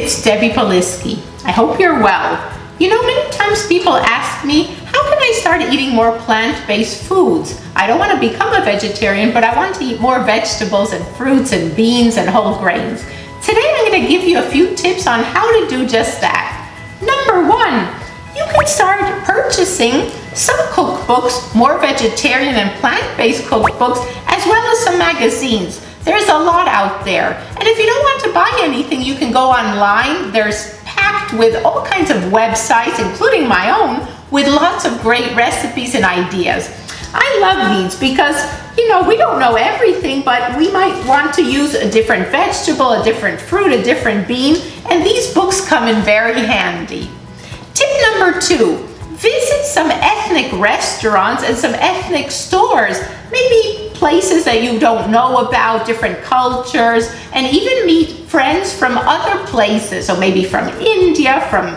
it's Debbie Poliski. I hope you're well. You know, many times people ask me, how can I start eating more plant-based foods? I don't want to become a vegetarian, but I want to eat more vegetables and fruits and beans and whole grains. Today I'm going to give you a few tips on how to do just that. Number one, you can start purchasing some cookbooks, more vegetarian and plant-based cookbooks, as well as some magazines. There's a lot out there. And if you don't want to buy anything, you can go online. There's packed with all kinds of websites, including my own, with lots of great recipes and ideas. I love these because, you know, we don't know everything, but we might want to use a different vegetable, a different fruit, a different bean, and these books come in very handy. Tip number two, visit some ethnic restaurants and some ethnic stores, maybe places that you don't know about, different cultures, and even meet friends from other places. So maybe from India, from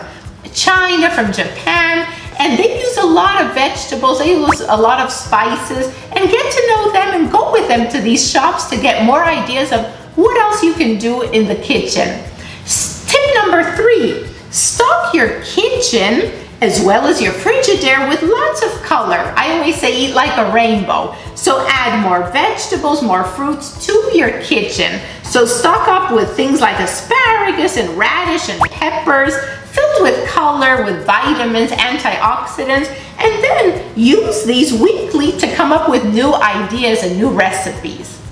China, from Japan, and they use a lot of vegetables, they use a lot of spices, and get to know them and go with them to these shops to get more ideas of what else you can do in the kitchen. Tip number three, stock your kitchen as well as your Frigidaire with lots of color. I always say eat like a rainbow. So add more vegetables, more fruits to your kitchen. So stock up with things like asparagus and radish and peppers, filled with color, with vitamins, antioxidants, and then use these weekly to come up with new ideas and new recipes.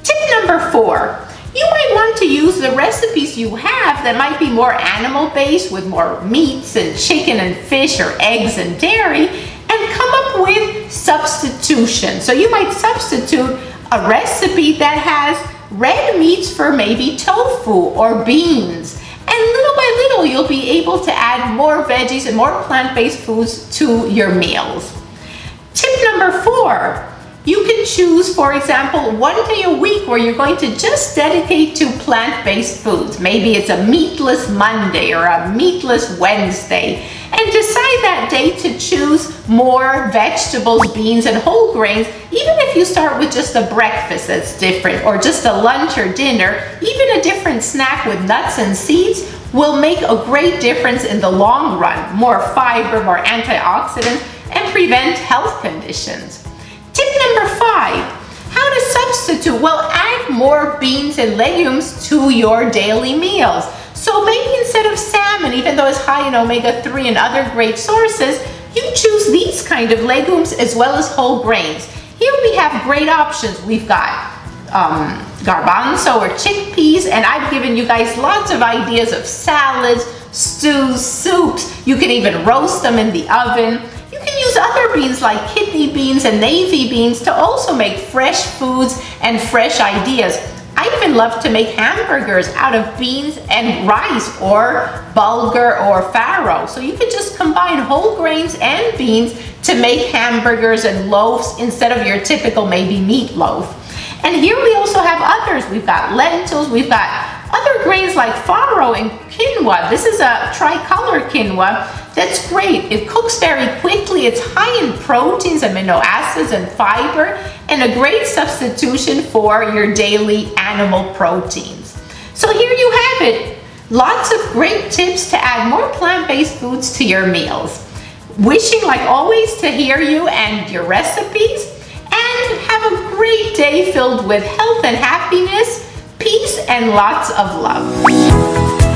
Tip number four, you might want to use the recipes you have that might be more animal-based with more meats and chicken and fish or eggs and dairy, and come up with substitution. So you might substitute a recipe that has red meats for maybe tofu or beans. And little by little, you'll be able to add more veggies and more plant-based foods to your meals. Tip number four, you can choose, for example, one day a week where you're going to just dedicate to plant-based foods. Maybe it's a meatless Monday or a meatless Wednesday. And decide that day to choose more vegetables, beans, and whole grains, even if you start with just a breakfast that's different, or just a lunch or dinner. Even a different snack with nuts and seeds will make a great difference in the long run. More fiber, more antioxidants, and prevent health conditions. Tip number five, how to substitute? Well, add more beans and legumes to your daily meals. So maybe instead of salmon, even though it's high in omega-3 and other great sources, you choose these kind of legumes as well as whole grains. Here we have great options. We've got garbanzo or chickpeas, and I've given you guys lots of ideas of salads, stews, soups. You can even roast them in the oven. You can use other beans like kidney beans and navy beans to also make fresh foods and fresh ideas. I even love to make hamburgers out of beans and rice or bulgur or farro. So you can just combine whole grains and beans to make hamburgers and loaves instead of your typical maybe meatloaf. And here we also have others. We've got lentils, we've got other grains like farro and quinoa. This is a tricolor quinoa. That's great. It cooks very quickly. It's high in proteins, amino acids, and fiber, and a great substitution for your daily animal proteins. So here you have it. Lots of great tips to add more plant-based foods to your meals. Wishing, like always, to hear you and your recipes, and have a great day filled with health and happiness, peace, and lots of love.